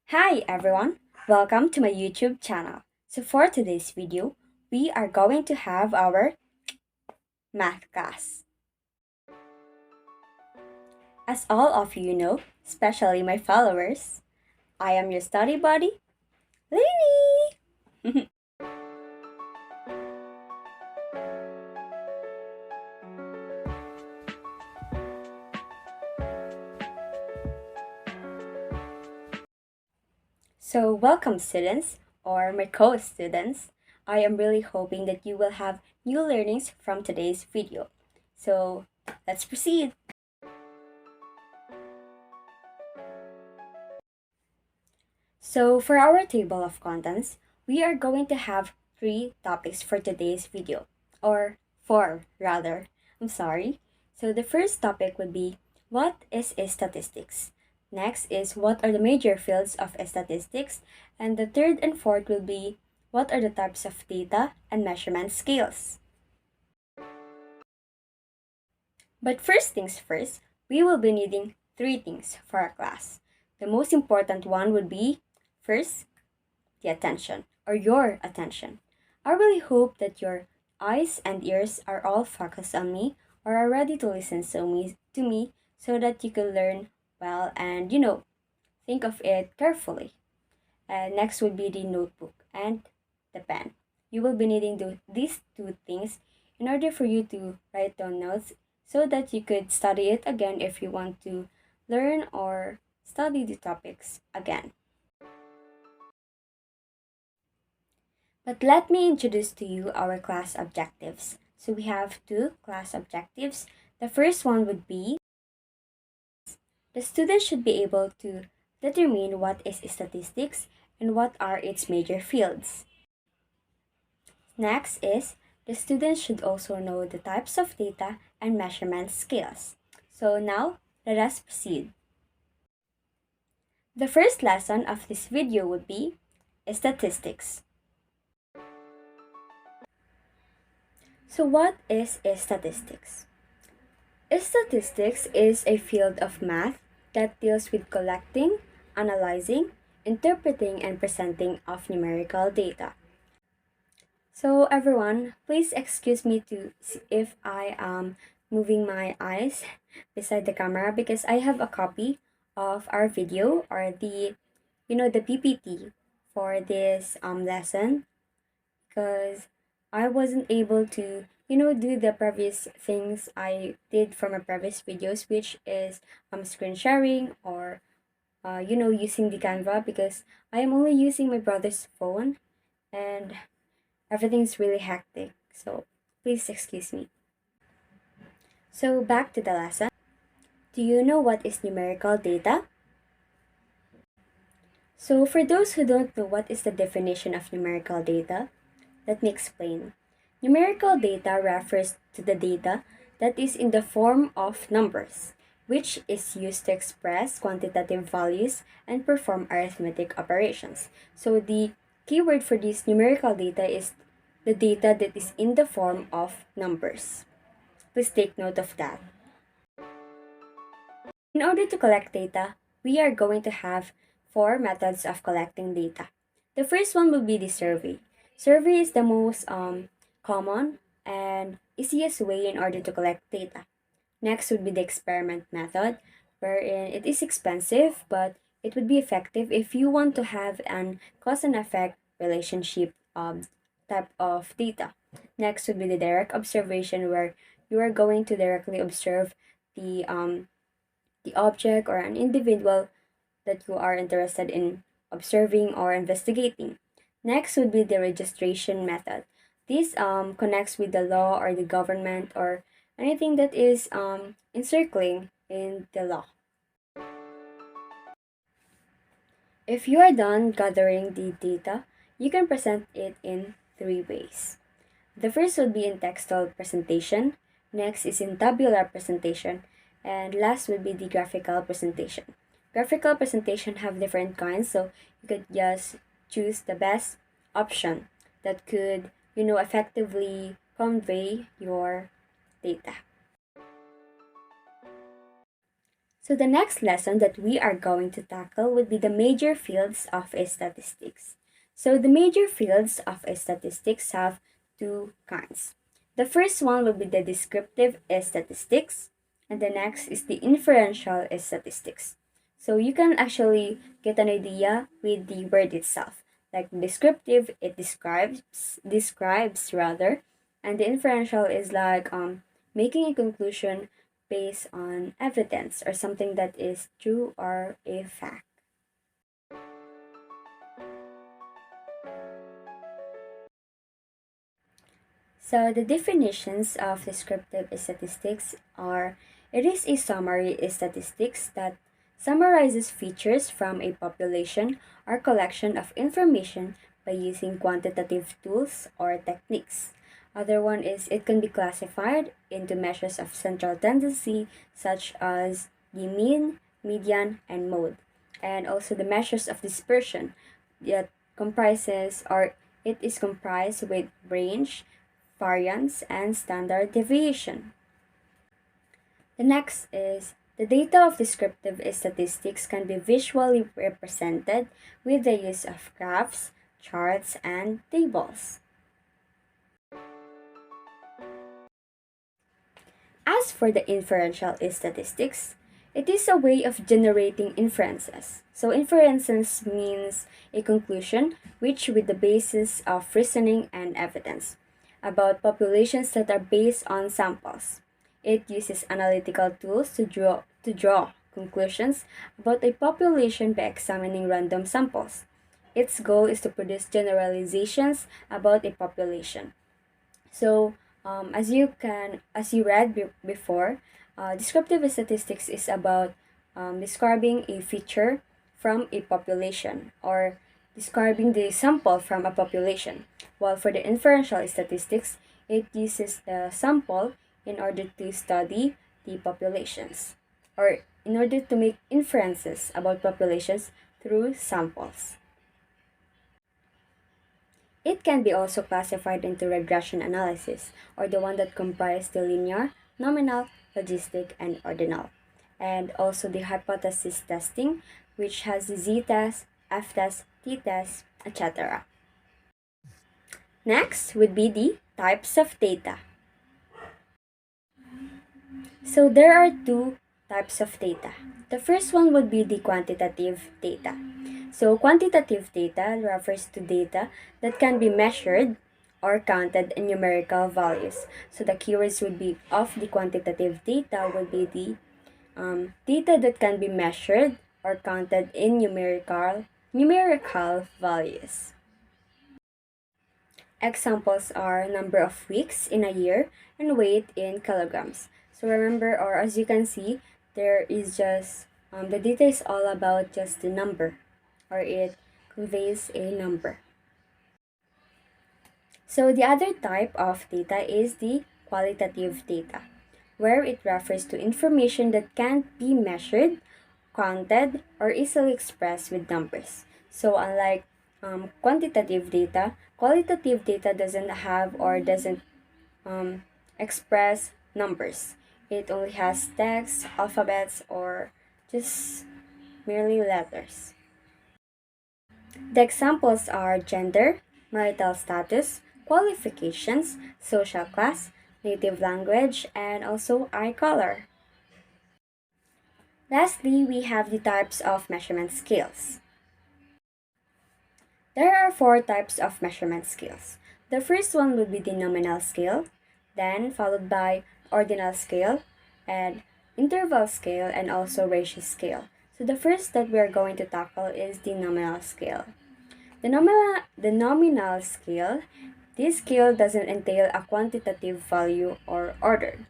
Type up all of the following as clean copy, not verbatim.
Hi everyone, welcome to my YouTube channel. So for today's video, we are going to have our math class. As all of you know, especially my followers, I am your study buddy, llainey. So welcome students, or my co-students. I am really hoping that you will have new learnings from today's video. So let's proceed. So for our table of contents, we are going to have three topics for today's video, or four rather. I'm sorry. So the first topic would be what is statistics? Next is what are the major fields of statistics? And the third and fourth will be what are the types of data and measurement scales? But first things first, we will be needing three things for our class. The most important one would be first, the attention or your attention. I really hope that your eyes and ears are all focused on me or are ready to listen to me so that you can learn well and think of it carefully. And next would be the notebook and the pen. You will be needing these two things in order for you to write down notes so that you could study it again if you want to learn or study the topics again. But let me introduce to you our class objectives. So we have two class objectives. The first one would be the student should be able to determine what is statistics and what are its major fields. Next is the student should also know the types of data and measurement scales. So now let us proceed. The first lesson of this video would be statistics. So what is statistics? Statistics is a field of math that deals with collecting, analyzing, interpreting, and presenting of numerical data. So everyone, please excuse me if I am moving my eyes beside the camera because I have a copy of our video or the PPT for this lesson because I wasn't able to do the previous things I did from my previous videos, which is screen sharing or using the Canva because I am only using my brother's phone and everything's really hectic. So please excuse me. So back to the lesson. Do you know what is numerical data? So for those who don't know what is the definition of numerical data, let me explain. Numerical data refers to the data that is in the form of numbers, which is used to express quantitative values and perform arithmetic operations. So the keyword for this numerical data is the data that is in the form of numbers. Please take note of that. In order to collect data, we are going to have four methods of collecting data. The first one will be the survey. Survey is the most common and easiest way in order to collect data. Next would be the experiment method, wherein it is expensive, but it would be effective if you want to have an cause and effect relationship type of data. Next would be the direct observation, where you are going to directly observe the object or an individual that you are interested in observing or investigating. Next would be the registration method. This connects with the law or the government or anything that is encircling in the law. If you are done gathering the data, you can present it in three ways. The first would be in textual presentation, next is in tabular presentation, and last would be the graphical presentation. Graphical presentation have different kinds, so you could just choose the best option that could, effectively convey your data. So the next lesson that we are going to tackle would be the major fields of statistics. So the major fields of statistics have two kinds. The first one will be the descriptive statistics, and the next is the inferential statistics. So you can actually get an idea with the word itself. Like descriptive, it describes rather, and the inferential is like making a conclusion based on evidence or something that is true or a fact. So the definitions of descriptive statistics are: it is a summary statistics that summarizes features from a population or collection of information by using quantitative tools or techniques. Other one is it can be classified into measures of central tendency such as the mean, median, and mode, and also the measures of dispersion that comprises or it is comprised with range, variance, and standard deviation. The next is the data of descriptive statistics can be visually represented with the use of graphs, charts, and tables. As for the inferential statistics, it is a way of generating inferences. So inferences means a conclusion which with the basis of reasoning and evidence about populations that are based on samples. It uses analytical tools to draw conclusions about a population by examining random samples. Its goal is to produce generalizations about a population. So, as you read before, descriptive statistics is about describing a feature from a population or describing the sample from a population. While for the inferential statistics, it uses the sample in order to study the populations or in order to make inferences about populations through samples. It can be also classified into regression analysis, or the one that comprises the linear, nominal, logistic, and ordinal. And also the hypothesis testing, which has the z-test, f-test, t-test, etc. Next would be the types of data. So there are two types of data. The first one would be the quantitative data. So quantitative data refers to data that can be measured or counted in numerical values. So the keywords would be of the quantitative data would be the data that can be measured or counted in numerical values. Examples are number of weeks in a year and weight in kilograms. So remember, or as you can see, there is just the data is all about just the number, or it conveys a number. So the other type of data is the qualitative data, where it refers to information that can't be measured, counted, or easily expressed with numbers. So unlike quantitative data, qualitative data doesn't have or doesn't um, express numbers. It only has text, alphabets, or just merely letters. The examples are gender, marital status, qualifications, social class, native language, and also eye color. Lastly, we have the types of measurement scales. There are four types of measurement scales. The first one would be the nominal scale, then followed by ordinal scale, and interval scale, and also ratio scale. So the first that we are going to tackle is the nominal scale. The nominal scale, this scale doesn't entail a quantitative value or order.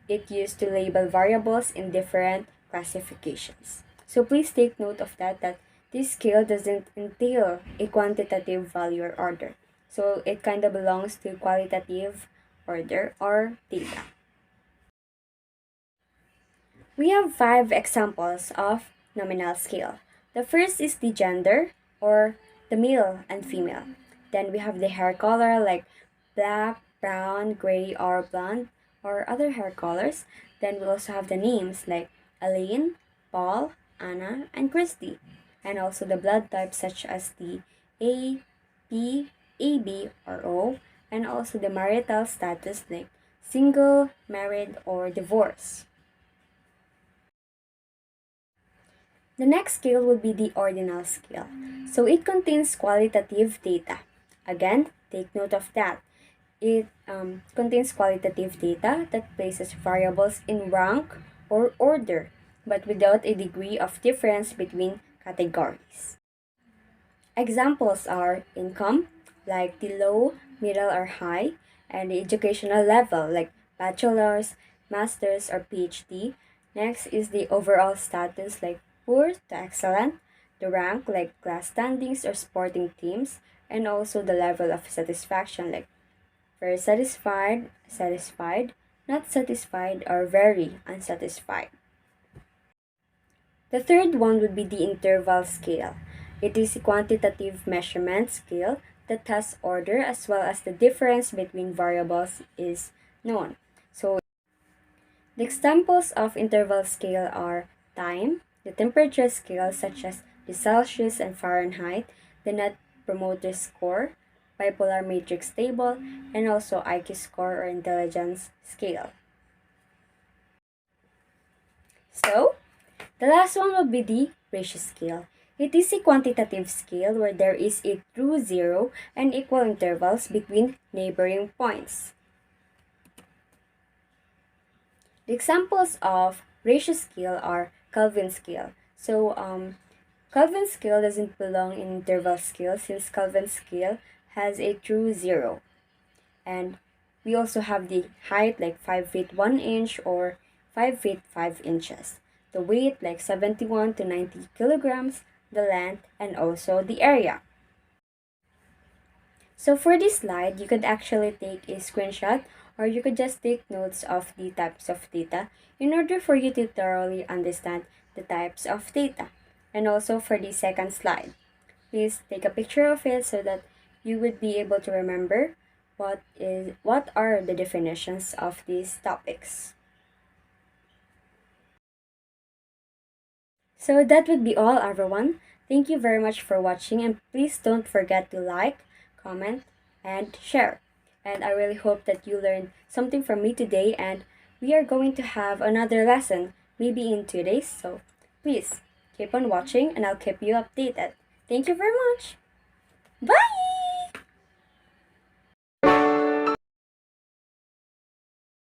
It used to label variables in different classifications. So please take note of that this scale doesn't entail a quantitative value or order. So it kind of belongs to qualitative order or data. We have 5 examples of nominal scale. The first is the gender or the male and female. Then we have the hair color like black, brown, gray, or blonde, or other hair colors. Then we also have the names like Elaine, Paul, Anna, and Christy, and also the blood types such as the A, P, AB, or O, and also the marital status like single, married, or divorced. The next scale would be the ordinal scale. So it contains qualitative data. Again, take note of that. It contains qualitative data that places variables in rank or order, but without a degree of difference between categories. Examples are income, like the low, middle, or high, and the educational level, like bachelor's, master's, or PhD. Next is the overall status, like poor to excellent, the rank, like class standings or sporting teams, and also the level of satisfaction, like very satisfied, satisfied, not satisfied, or very unsatisfied. The third one would be the interval scale. It is a quantitative measurement scale that has order as well as the difference between variables is known. So the examples of interval scale are time, the temperature scale such as the Celsius and Fahrenheit, the net promoter score, bipolar matrix table, and also IQ score or intelligence scale. So, the last one will be the ratio scale. It is a quantitative scale where there is a true zero and equal intervals between neighboring points. The examples of ratio scale are Kelvin scale. So, Kelvin scale doesn't belong in interval scale since Kelvin scale has a true zero. And we also have the height like 5 feet 1 inch or 5 feet 5 inches. The weight like 71 to 90 kilograms, the length, and also the area. So for this slide, you could actually take a screenshot or you could just take notes of the types of data in order for you to thoroughly understand the types of data. And also for the second slide, please take a picture of it so that you would be able to remember what are the definitions of these topics. So that would be all, everyone. Thank you very much for watching, and please don't forget to like, comment, and share. And I really hope that you learned something from me today, and we are going to have another lesson maybe in 2 days. So please keep on watching, and I'll keep you updated. Thank you very much. Bye!